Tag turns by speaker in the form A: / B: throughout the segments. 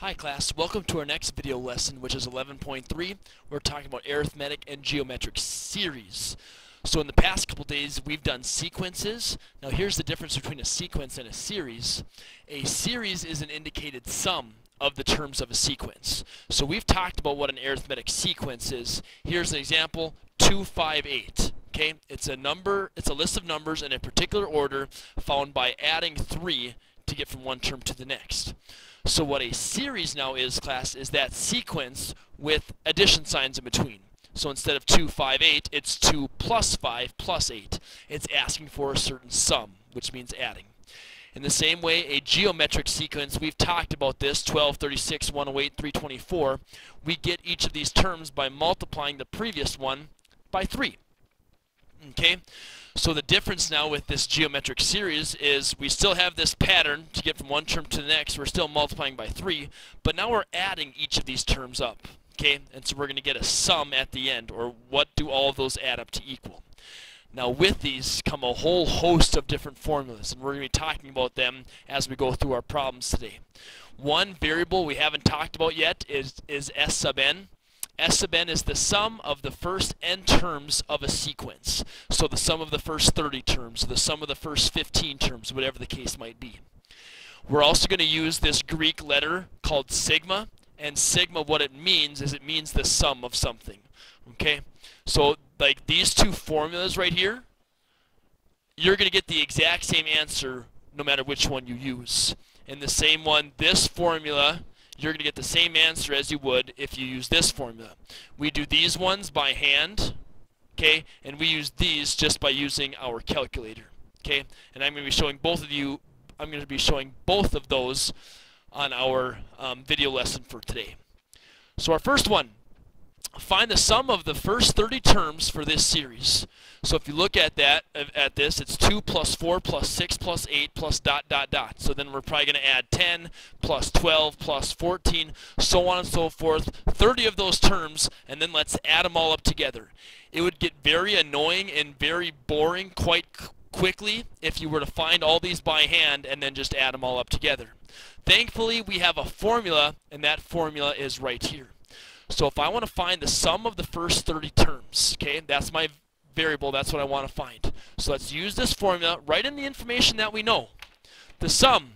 A: Hi class, welcome to our next video lesson, which is 11.3. We're talking about arithmetic and geometric series. So in the past couple days we've done sequences. Now here's the difference between a sequence and a series. A series is an indicated sum of the terms of a sequence. So we've talked about what an arithmetic sequence is. Here's an example, 258. Okay, it's a list of numbers in a particular order found by adding 3 to get from one term to the next. So what a series now is, class, is that sequence with addition signs in between. So instead of 2, 5, 8, it's 2 plus 5 plus 8. It's asking for a certain sum, which means adding. In the same way, a geometric sequence, we've talked about this, 12, 36, 108, 324. We get each of these terms by multiplying the previous one by 3. Okay? So the difference now with this geometric series is we still have this pattern to get from one term to the next. We're still multiplying by 3, but now we're adding each of these terms up. Okay? And so we're going to get a sum at the end, or what do all of those add up to equal. Now with these come a whole host of different formulas, and we're going to be talking about them as we go through our problems today. One variable we haven't talked about yet is S sub n. S sub n is the sum of the first n terms of a sequence. So the sum of the first 30 terms, the sum of the first 15 terms, whatever the case might be. We're also going to use this Greek letter called sigma, and sigma, what it means is it means the sum of something. Okay? So like these two formulas right here, you're going to get the exact same answer no matter which one you use. And the same one, this formula, you're going to get the same answer as you would if you use this formula. We do these ones by hand, okay, and we use these just by using our calculator, okay. And I'm going to be showing both of those on our video lesson for today. So our first one, find the sum of the first 30 terms for this series. So if you look at this, it's 2 plus 4 plus 6 plus 8 plus dot dot dot. So then we're probably going to add 10 plus 12 plus 14, so on and so forth, 30 of those terms, and then let's add them all up together. It would get very annoying and very boring quite quickly if you were to find all these by hand and then just add them all up together. Thankfully, we have a formula, and that formula is right here. So if I want to find the sum of the first 30 terms, okay, that's my variable, that's what I want to find. So let's use this formula, write in the information that we know. The sum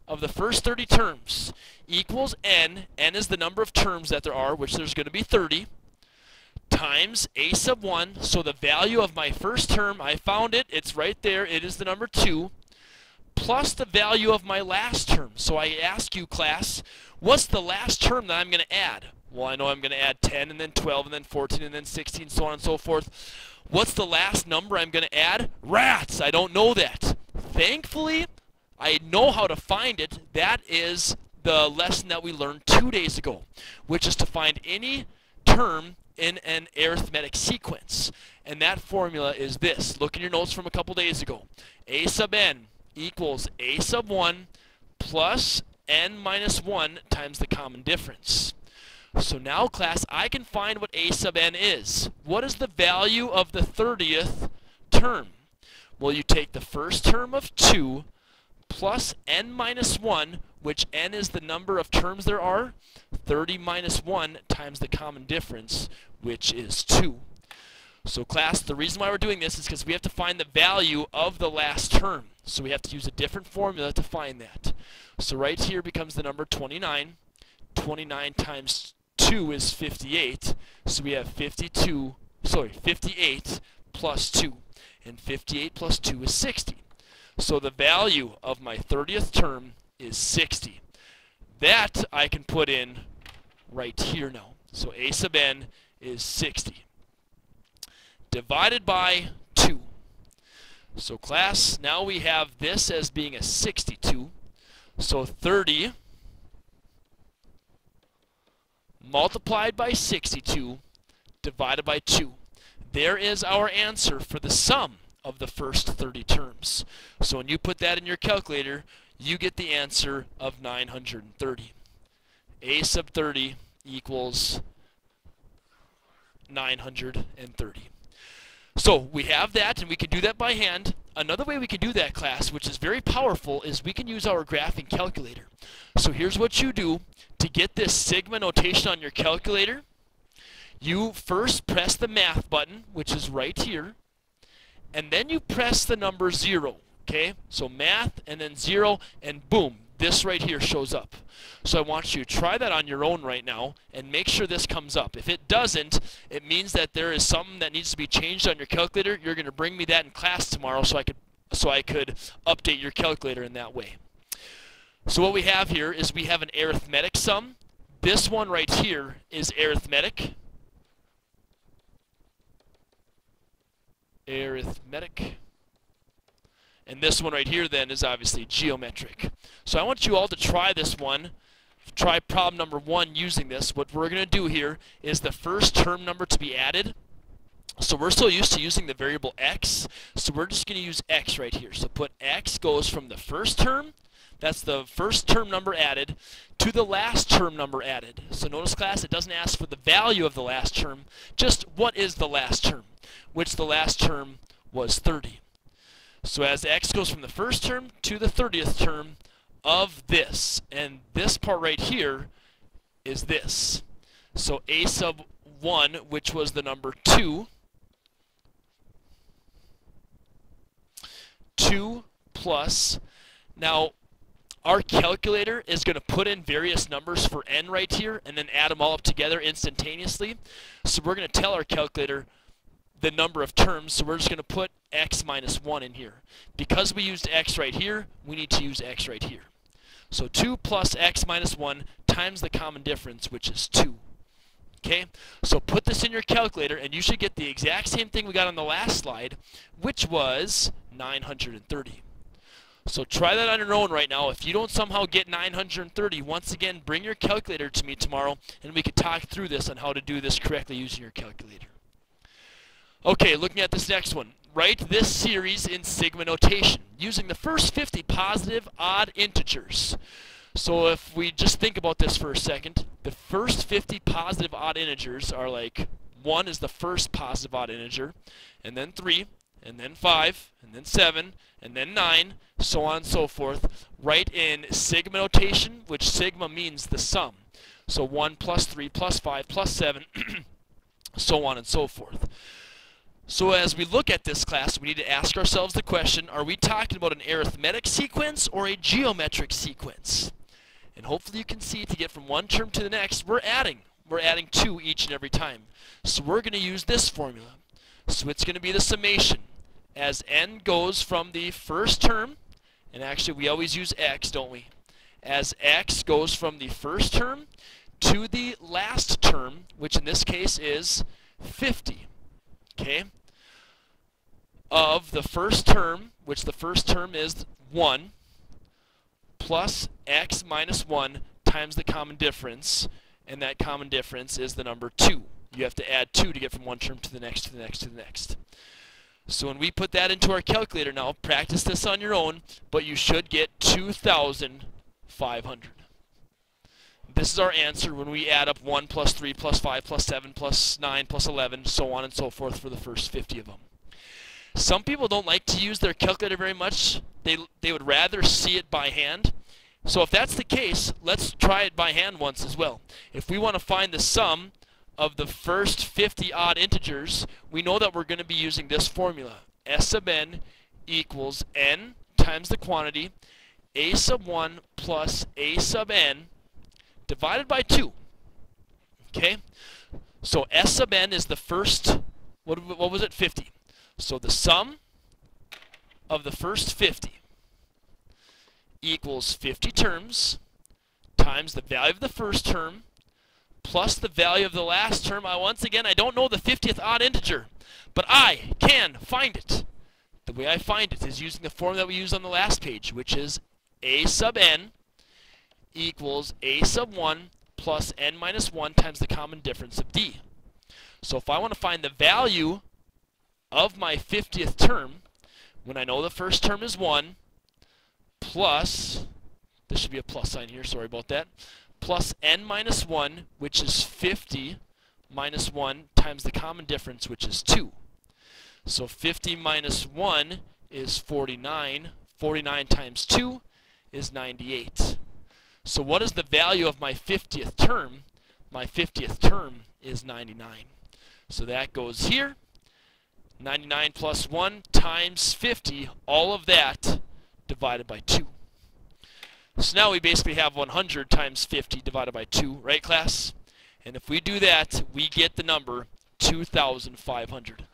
A: of the first 30 terms equals n is the number of terms that there are, which there's going to be 30, times a sub 1, so the value of my first term, I found it, it's right there, it is the number 2, plus the value of my last term. So I ask you, class, what's the last term that I'm going to add? Well, I know I'm going to add 10, and then 12, and then 14, and then 16, so on and so forth. What's the last number I'm going to add? Rats! I don't know that. Thankfully, I know how to find it. That is the lesson that we learned 2 days ago, which is to find any term in an arithmetic sequence. And that formula is this. Look in your notes from a couple days ago. A sub n equals a sub 1 plus n minus 1 times the common difference. So now, class, I can find what a sub n is. What is the value of the 30th term? Well, you take the first term of 2 plus n minus 1, which n is the number of terms there are, 30 minus 1 times the common difference, which is 2. So, class, the reason why we're doing this is because we have to find the value of the last term. So we have to use a different formula to find that. So right here becomes the number 29. 29 times 2 is 58, so we have 58 plus 2, and 58 plus 2 is 60. So the value of my 30th term is 60. That I can put in right here now. So a sub n is 60. Divided by 2. So class, now we have this as being a 62. So 30 multiplied by 62 divided by 2. There is our answer for the sum of the first 30 terms. So when you put that in your calculator, you get the answer of 930. A sub 30 equals 930. So we have that, and we can do that by hand. another way we can do that, class, which is very powerful, is we can use our graphing calculator. So here's what you do to get this sigma notation on your calculator. You first press the math button, which is right here, and then you press the number 0. Okay, so math and then 0, and boom, this right here shows up. So I want you to try that on your own right now and make sure this comes up. If it doesn't, it means that there is something that needs to be changed on your calculator. You're going to bring me that in class tomorrow so I could update your calculator in that way. So what we have here is we have an arithmetic sum. This one right here is arithmetic. Arithmetic. And this one right here then is obviously geometric. So I want you all to try this one. Try problem number 1 using this. What we're going to do here is the first term number to be added. So we're so used to using the variable x, so we're just going to use x right here. So put x goes from the first term, that's the first term number added, to the last term number added. So notice, class, it doesn't ask for the value of the last term, just what is the last term, which the last term was 30. So as x goes from the first term to the 30th term of this, and this part right here is this. So a sub 1, which was the number 2, 2 plus, now our calculator is going to put in various numbers for n right here and then add them all up together instantaneously. So we're going to tell our calculator the number of terms, so we're just going to put x minus 1 in here. Because we used x right here, we need to use x right here. So 2 plus x minus 1 times the common difference, which is 2. Okay, so put this in your calculator and you should get the exact same thing we got on the last slide, which was 930. So try that on your own right now. If you don't somehow get 930, once again, bring your calculator to me tomorrow and we could talk through this on how to do this correctly using your calculator. Okay, looking at this next one. Write this series in sigma notation using the first 50 positive odd integers. So if we just think about this for a second, the first 50 positive odd integers are like 1 is the first positive odd integer, and then 3, and then 5, and then 7, and then 9, so on and so forth. Write in sigma notation, which sigma means the sum. So 1 plus 3 plus 5 plus 7, so on and so forth. So as we look at this, class, we need to ask ourselves the question, are we talking about an arithmetic sequence or a geometric sequence? And hopefully you can see to get from one term to the next, we're adding 2 each and every time. So we're going to use this formula. So it's going to be the summation. As n goes from the first term, and actually we always use x, don't we? As x goes from the first term to the last term, which in this case is 50. Okay, of the first term, which the first term is 1, plus x minus 1 times the common difference, and that common difference is the number 2. You have to add 2 to get from one term to the next, to the next, to the next. So when we put that into our calculator now, practice this on your own, but you should get 2,500. This is our answer when we add up 1 plus 3 plus 5 plus 7 plus 9 plus 11, so on and so forth for the first 50 of them. Some people don't like to use their calculator very much. They would rather see it by hand. So if that's the case, let's try it by hand once as well. If we want to find the sum of the first 50 odd integers, we know that we're going to be using this formula. S sub n equals n times the quantity, a sub 1 plus a sub n, divided by 2. Okay? So S sub n is the first, what was it, 50. So the sum of the first 50 equals 50 terms times the value of the first term plus the value of the last term. Once again, I don't know the 50th odd integer, but I can find it. The way I find it is using the form that we used on the last page, which is a sub n equals a sub 1 plus n minus 1 times the common difference of d. So if I want to find the value of my 50th term, when I know the first term is 1, plus, this should be a plus sign here, sorry about that, plus n minus 1, which is 50 minus 1 times the common difference, which is 2. So 50 minus 1 is 49. 49 times 2 is 98. So what is the value of my 50th term? My 50th term is 99. So that goes here. 99 plus 1 times 50, all of that divided by 2. So now we basically have 100 times 50 divided by 2, right, class? And if we do that, we get the number 2,500.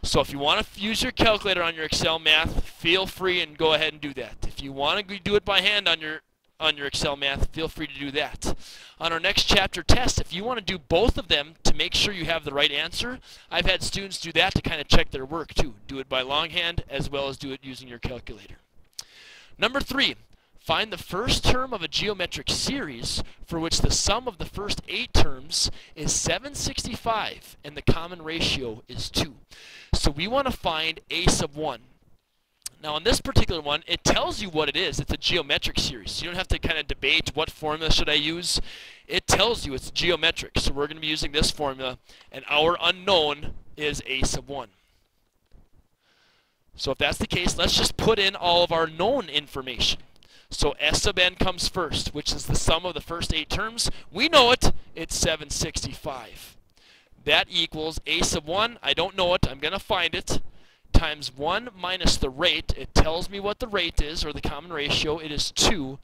A: So if you want to use your calculator on your Excel math, feel free and go ahead and do that. If you want to do it by hand on your Excel math, feel free to do that. On our next chapter test, if you want to do both of them to make sure you have the right answer, I've had students do that to kind of check their work too. Do it by longhand as well as do it using your calculator. Number 3, find the first term of a geometric series for which the sum of the first 8 terms is 765 and the common ratio is 2. So we want to find a sub 1. Now on this particular one, it tells you what it is. It's a geometric series. So you don't have to kind of debate what formula should I use. It tells you it's geometric. So we're going to be using this formula, and our unknown is a sub 1. So if that's the case, let's just put in all of our known information. So S sub n comes first, which is the sum of the first 8 terms. We know it. It's 765. That equals a sub 1. I don't know it. I'm going to find it. Times 1 minus the rate. It tells me what the rate is, or the common ratio. It is 2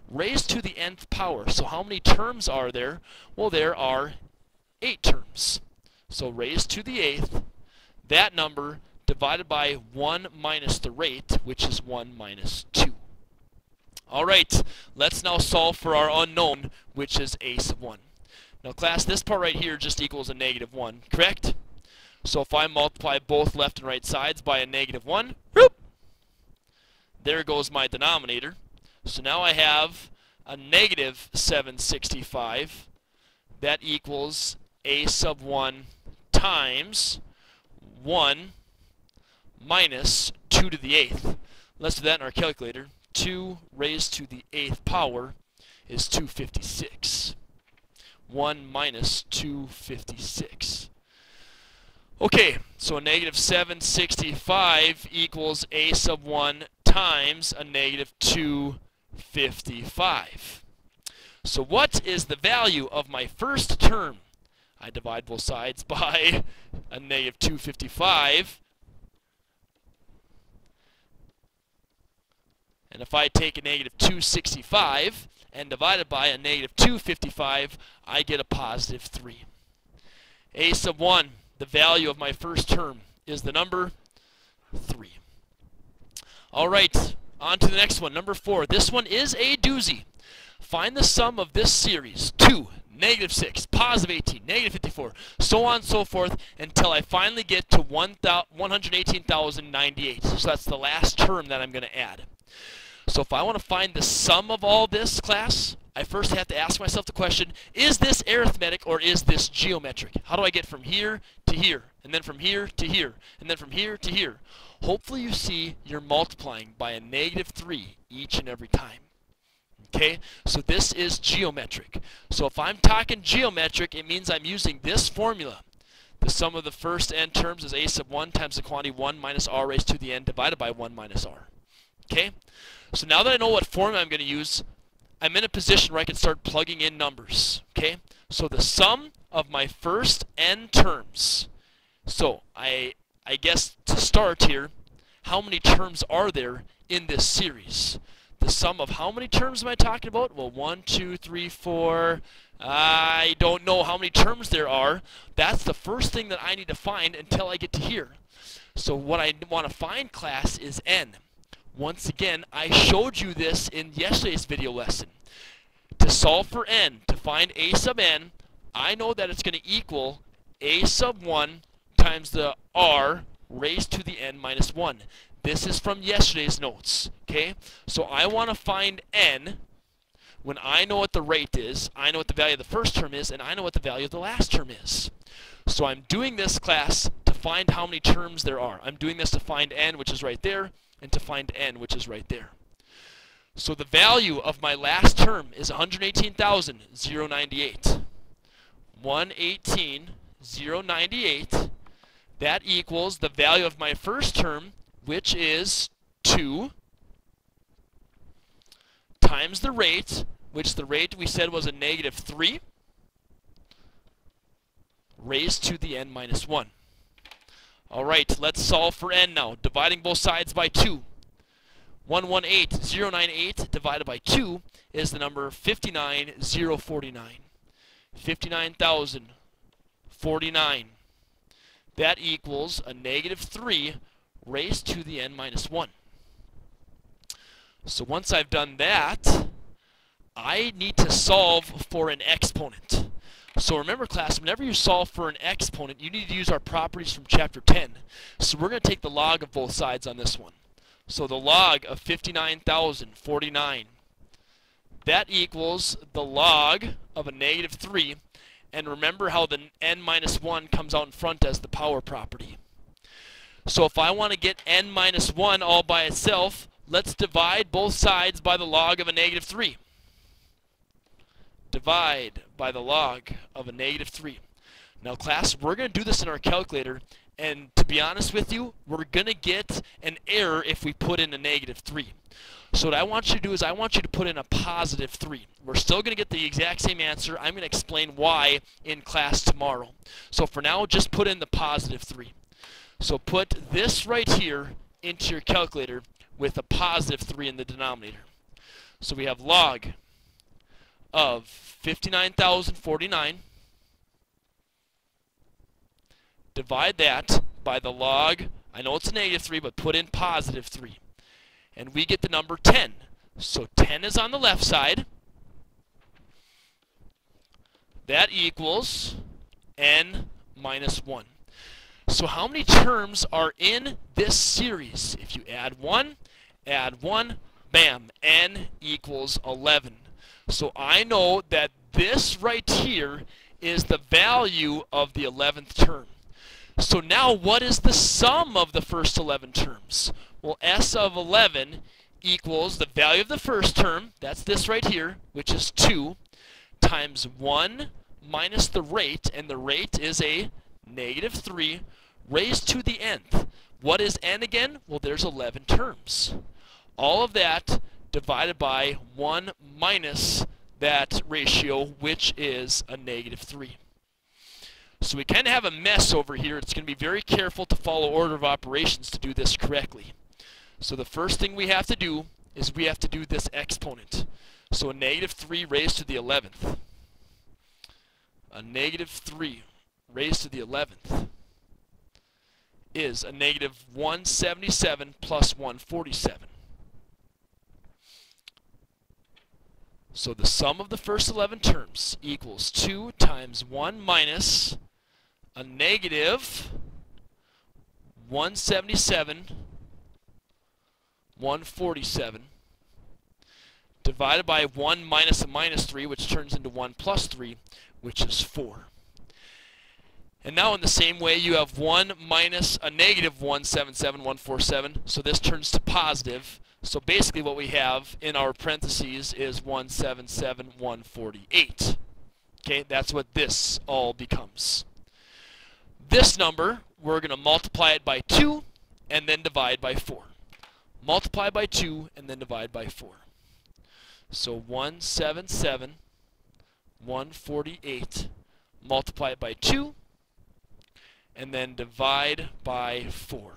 A: raised to the nth power. So how many terms are there? Well, there are 8 terms. So raised to the 8th, that number divided by 1 minus the rate, which is 1 minus 2. All right, let's now solve for our unknown, which is a sub 1. Now class, this part right here just equals a negative 1, correct? So if I multiply both left and right sides by a negative 1, whoop, there goes my denominator. So now I have a negative 765. That equals a sub 1 times 1 minus 2 to the 8th. Let's do that in our calculator. 2 raised to the 8th power is 256. 1 minus 256. Okay, so a negative 765 equals a sub 1 times a negative 255. So what is the value of my first term? I divide both sides by a negative 255. And if I take a negative 265 and divide it by a negative 255, I get a positive 3. A sub 1. The value of my first term is the number 3. All right, on to the next one, number 4. This one is a doozy. Find the sum of this series, 2, negative 6, positive 18, negative 54, so on and so forth, until I finally get to 118,098. So that's the last term that I'm going to add. So if I want to find the sum of all this, class, I first have to ask myself the question, is this arithmetic or is this geometric? How do I get from here to here, and then from here to here, and then from here to here? Hopefully you see you're multiplying by a negative 3 each and every time. Okay, so this is geometric. So if I'm talking geometric, it means I'm using this formula. The sum of the first n terms is a sub 1 times the quantity 1 minus r raised to the n divided by 1 minus r. Okay, so now that I know what formula I'm going to use, I'm in a position where I can start plugging in numbers. Okay, so the sum of my first n terms. So I guess to start here, how many terms are there in this series? The sum of how many terms am I talking about? Well, 1, 2, 3, 4. I don't know how many terms there are. That's the first thing that I need to find until I get to here. So what I want to find, class, is n. Once again, I showed you this in yesterday's video lesson. To solve for n, to find a sub n, I know that it's going to equal a sub 1 times the r raised to the n minus 1. This is from yesterday's notes. Okay, so I want to find n when I know what the rate is, I know what the value of the first term is, and I know what the value of the last term is. So I'm doing this, class, to find how many terms there are. I'm doing this to find n, which is right there, and to find n, which is right there. So the value of my last term is 118,098. 118,098. That equals the value of my first term, which is 2 times the rate, which the rate we said was a negative 3, raised to the n minus 1. All right, let's solve for n now. Dividing both sides by 2. 118098 divided by 2 is the number 59,049. 59,049. That equals a negative 3 raised to the n minus 1. So once I've done that, I need to solve for an exponent. So remember, class, whenever you solve for an exponent, you need to use our properties from Chapter 10. So we're going to take the log of both sides on this one. So the log of 59,049, that equals the log of a negative 3. And remember how the n minus 1 comes out in front as the power property. So if I want to get n minus 1 all by itself, let's divide both sides by the log of a negative 3. Divide by the log of a negative 3. Now class, we're going to do this in our calculator, and to be honest with you, we're going to get an error if we put in a negative 3. So what I want you to do is I want you to put in a positive 3. We're still going to get the exact same answer. I'm going to explain why in class tomorrow. So for now, just put in the positive 3. So put this right here into your calculator with a positive 3 in the denominator. So we have log of 59,049. Divide that by the log, I know it's a negative 3, but put in positive 3. And we get the number 10. So 10 is on the left side. That equals n minus 1. So how many terms are in this series? If you add 1, bam, n equals 11. So I know that this right here is the value of the 11th term. So now what is the sum of the first 11 terms? Well, s of 11 equals the value of the first term, that's this right here, which is 2, times 1 minus the rate, and the rate is a negative 3, raised to the nth. What is n again? Well, there's 11 terms. All of that divided by 1 minus that ratio, which is a negative 3. So we kind of have a mess over here. It's going to be very careful to follow order of operations to do this correctly. So the first thing we have to do is we have to do this exponent. So a negative 3 raised to the 11th. A negative 3 raised to the 11th is a negative 177 plus 147. So the sum of the first 11 terms equals 2 times 1 minus a negative 177, 147, divided by 1 minus a minus 3, which turns into 1 plus 3, which is 4. And now in the same way, you have 1 minus a negative 177, 147, so this turns to positive. So basically what we have in our parentheses is 177, 148. Okay, that's what this all becomes. This number, we're going to multiply it by 2 and then divide by 4. Multiply by 2 and then divide by 4. So 177, 148, multiply it by 2, and then divide by 4.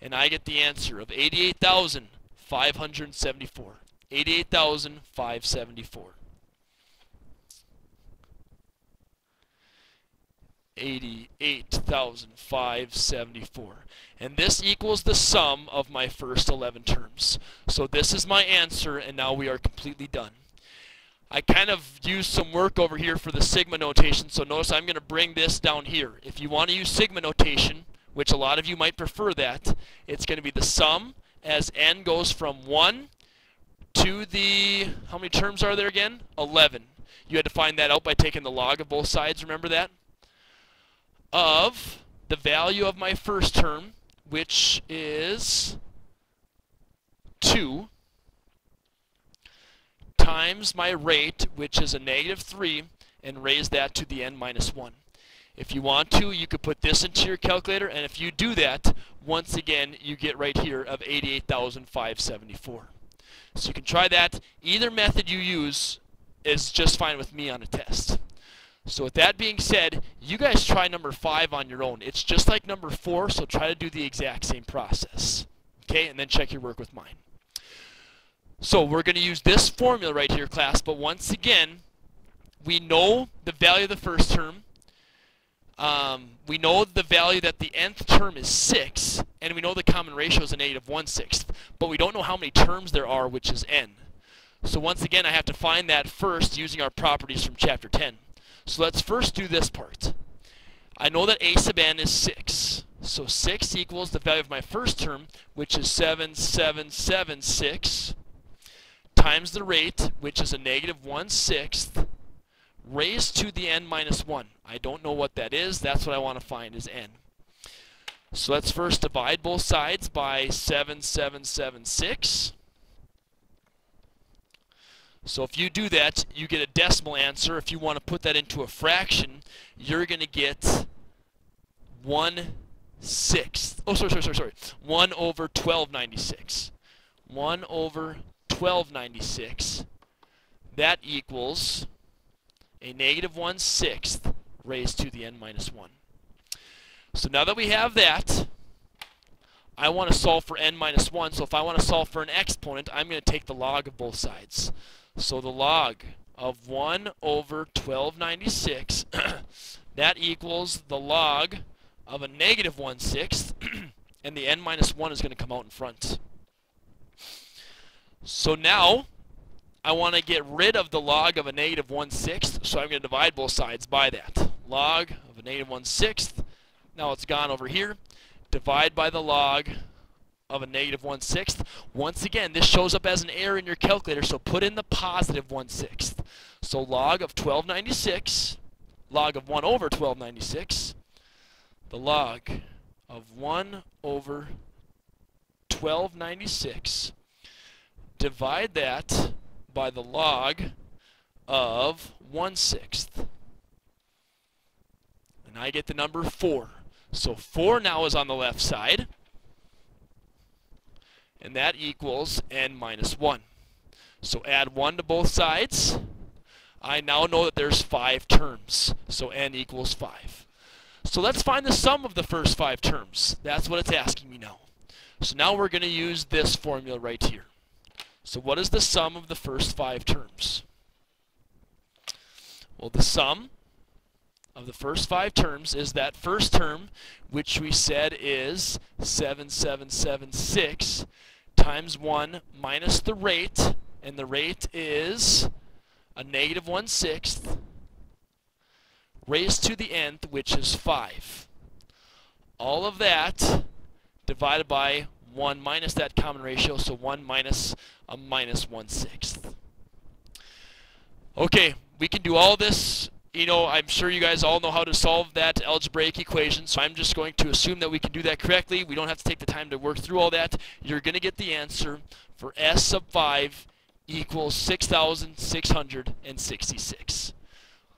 A: And I get the answer of 88,574. 88,574. 88,574. And this equals the sum of my first 11 terms. So this is my answer, and now we are completely done. I kind of used some work over here for the sigma notation, so notice I'm going to bring this down here. If you want to use sigma notation, which a lot of you might prefer that, it's going to be the sum as n goes from 1 to the, how many terms are there again? 11. You had to find that out by taking the log of both sides, remember that? Of the value of my first term, which is 2, times my rate, which is a negative 3, and raise that to the n minus 1. If you want to, you could put this into your calculator, and if you do that, once again, you get right here of 88,574. So you can try that. Either method you use is just fine with me on a test. So with that being said, you guys try number 5 on your own. It's just like number 4, so try to do the exact same process. Okay, and then check your work with mine. So we're going to use this formula right here, class, but once again, we know the value of the first term. We know the value that the nth term is 6, and we know the common ratio is a -1/6, but we don't know how many terms there are, which is n. So once again, I have to find that first using our properties from chapter 10. So let's first do this part. I know that a sub n is 6. So 6 equals the value of my first term, which is 7776, times the rate, which is a -1/6, raised to the n minus 1. I don't know what that is. That's what I want to find is n. So let's first divide both sides by 7776. So if you do that, you get a decimal answer. If you want to put that into a fraction, you're going to get 1/6. Oh, sorry. 1 over 1296. 1 over 1296. That equals a -1/6 raised to the n minus 1. So now that we have that, I want to solve for n minus 1. So if I want to solve for an exponent, I'm going to take the log of both sides. So the log of 1 over 1296, that equals the log of a -1/6, and the n minus 1 is going to come out in front. So now, I want to get rid of the log of a -1/6, so I'm going to divide both sides by that. Log of a -1/6, now it's gone over here. Divide by the log of a -1/6. Once again, this shows up as an error in your calculator, so put in the +1/6. So log of 1296, log of 1 over 1296, the log of 1 over 1296, divide that by the log of 1/6. And I get the number 4. So 4 now is on the left side. And that equals n minus 1. So add 1 to both sides. I now know that there's 5 terms. So n equals 5. So let's find the sum of the first 5 terms. That's what it's asking me now. So now we're going to use this formula right here. So what is the sum of the first 5 terms? Well, the sum of the first 5 terms is that first term, which we said is 7776 times 1 minus the rate, and the rate is a -1/6 raised to the nth, which is 5. All of that divided by 1 minus that common ratio, so 1 minus a -1/6. Okay, we can do all this. You know, I'm sure you guys all know how to solve that algebraic equation, so I'm just going to assume that we can do that correctly. We don't have to take the time to work through all that. You're going to get the answer for S sub 5 equals 6,666.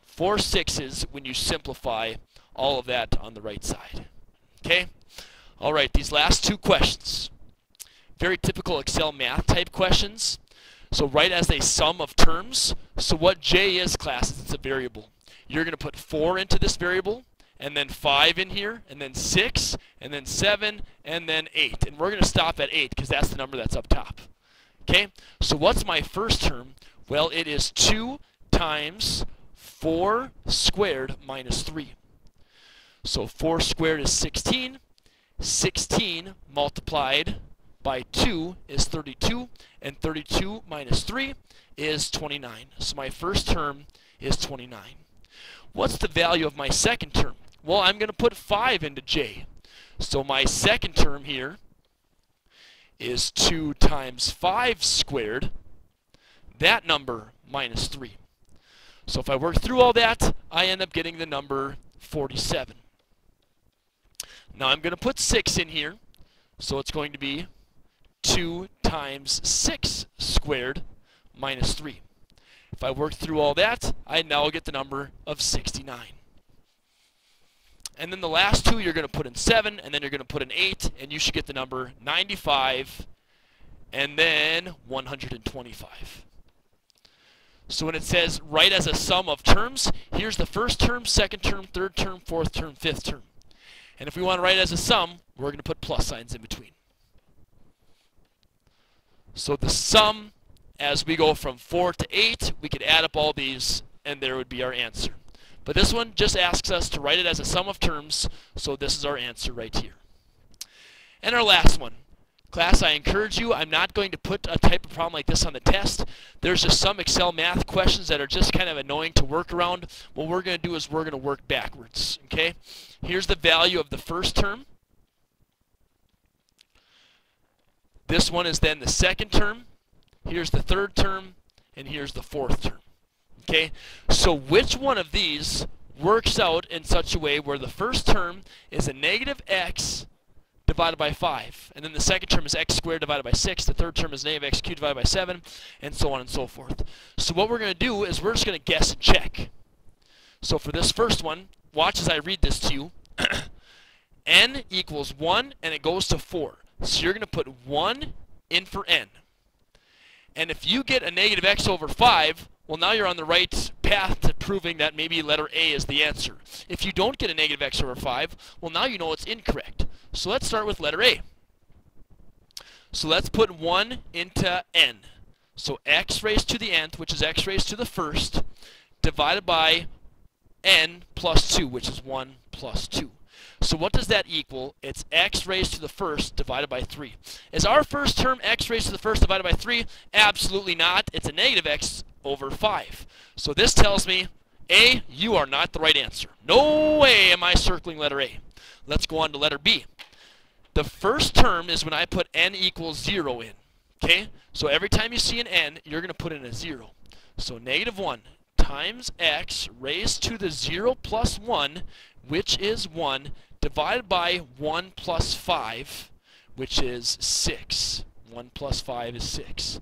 A: 4 6's when you simplify all of that on the right side. Okay? All right, these last 2 questions. Very typical Excel math type questions. So write as a sum of terms. So what J is, class, is it's a variable. You're going to put 4 into this variable, and then 5 in here, and then 6, and then 7, and then 8. And we're going to stop at 8 because that's the number that's up top. Okay? So what's my first term? Well, it is 2 times 4 squared minus 3. So 4 squared is 16. 16 multiplied by 2 is 32, and 32 minus 3 is 29. So my first term is 29. What's the value of my second term? Well, I'm going to put 5 into J. So my second term here is 2 times 5 squared, that number minus 3. So if I work through all that, I end up getting the number 47. Now I'm going to put 6 in here, so it's going to be 2 times 6 squared minus 3. If I work through all that, I now get the number of 69. And then the last two you're going to put in 7, and then you're going to put in 8, and you should get the number 95, and then 125. So when it says write as a sum of terms, here's the first term, second term, third term, fourth term, fifth term. And if we want to write it as a sum, we're going to put plus signs in between. So the sum, as we go from 4 to 8, we could add up all these, and there would be our answer. But this one just asks us to write it as a sum of terms, so this is our answer right here. And our last one. Class, I encourage you, I'm not going to put a type of problem like this on the test. There's just some Excel math questions that are just kind of annoying to work around. What we're going to do is we're going to work backwards. Okay? Here's the value of the first term. This one is then the second term. Here's the third term. And here's the fourth term. Okay? So which one of these works out in such a way where the first term is a negative x divided by 5, and then the second term is x squared divided by 6, the third term is negative x cubed divided by 7, and so on and so forth. So what we're going to do is we're just going to guess and check. So for this first one, watch as I read this to you. N equals 1, and it goes to 4. So you're going to put 1 in for n. And if you get a negative x over 5, well, now you're on the right path to proving that maybe letter A is the answer. If you don't get a negative x over 5, well, now you know it's incorrect. So let's start with letter A. So let's put 1 into n. So x raised to the nth, which is x raised to the first, divided by n plus 2, which is 1 plus 2. So what does that equal? It's x raised to the first divided by 3. Is our first term x raised to the first divided by 3? Absolutely not. It's a negative x over 5. So this tells me, A, you are not the right answer. No way am I circling letter A. Let's go on to letter B. The first term is when I put n equals 0 in. Okay? So every time you see an n, you're going to put in a 0. So negative 1 times x raised to the 0 plus 1, which is 1, divided by 1 plus 5, which is 6. 1 plus 5 is 6.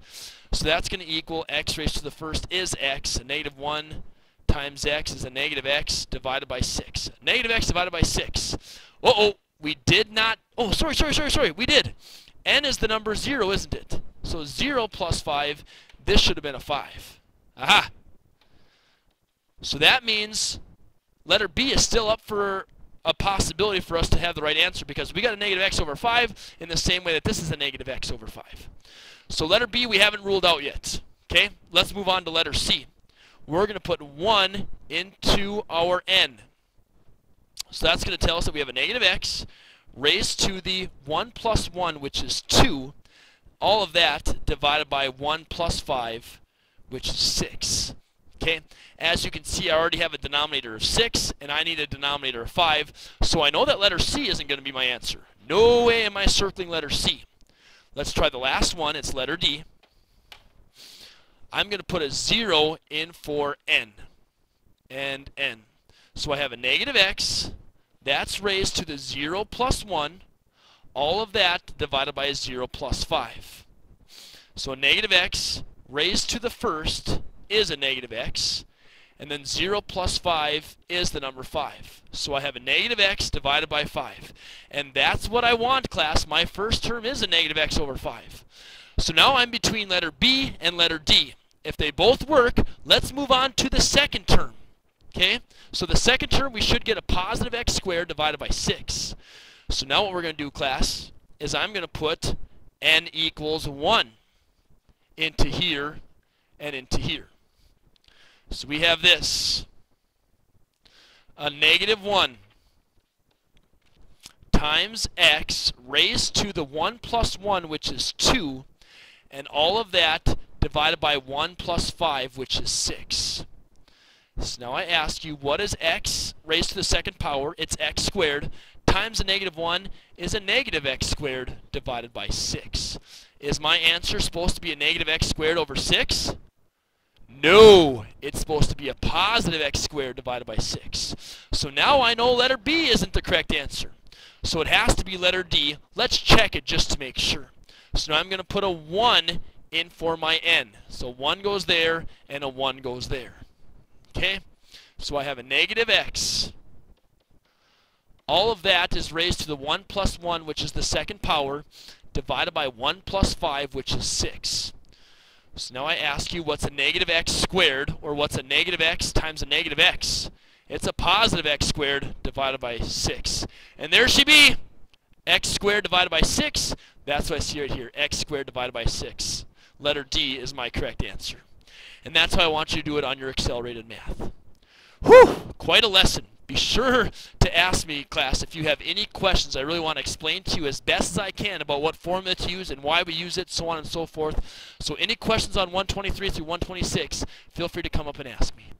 A: So that's going to equal x raised to the first is x. A negative 1 times x is a negative x divided by 6. Negative x divided by 6. Uh-oh, we did not... Oh, sorry. We did. N is the number 0, isn't it? So 0 plus 5, this should have been a 5. Aha! So that means letter B is still up for a possibility for us to have the right answer because we got a negative x over 5 in the same way that this is a negative x over 5. So letter B we haven't ruled out yet. Okay, let's move on to letter C. We're going to put 1 into our n. So that's going to tell us that we have a negative x raised to the 1 plus 1, which is 2. All of that divided by 1 plus 5, which is 6. Okay, as you can see, I already have a denominator of 6, and I need a denominator of 5. So I know that letter C isn't going to be my answer. No way am I circling letter C. Let's try the last one. It's letter D. I'm going to put a 0 in for n and n. So I have a negative x. That's raised to the 0 plus 1. All of that divided by a 0 plus 5. So a negative x raised to the first is a negative x. And then 0 plus 5 is the number 5. So I have a negative x divided by 5. And that's what I want, class. My first term is a negative x over 5. So now I'm between letter B and letter D. If they both work, let's move on to the second term. Okay? So the second term, we should get a positive x squared divided by 6. So now what we're going to do, class, is I'm going to put n equals 1 into here and into here. So we have this. A negative 1 times x raised to the 1 plus 1, which is 2, and all of that divided by 1 plus 5, which is 6. So now I ask you, what is x raised to the second power? It's x squared times a negative 1 is a negative x squared divided by 6. Is my answer supposed to be a negative x squared over 6? No, it's supposed to be a positive x squared divided by 6. So now I know letter B isn't the correct answer. So it has to be letter D. Let's check it just to make sure. So now I'm going to put a 1 in for my n. So 1 goes there and a 1 goes there. Okay? So I have a negative x all of that is raised to the 1 plus 1, which is the second power, divided by 1 plus 5, which is 6. So now I ask you, what's a negative x squared, or what's a negative x times a negative x? It's a positive x squared divided by 6. And there she be, x squared divided by 6. That's what I see right here, x squared divided by 6. Letter D is my correct answer. And that's how I want you to do it on your accelerated math. Whew, quite a lesson. Be sure to ask me, class, if you have any questions. I really want to explain to you as best as I can about what formula to use and why we use it, so on and so forth. So any questions on 123 through 126, feel free to come up and ask me.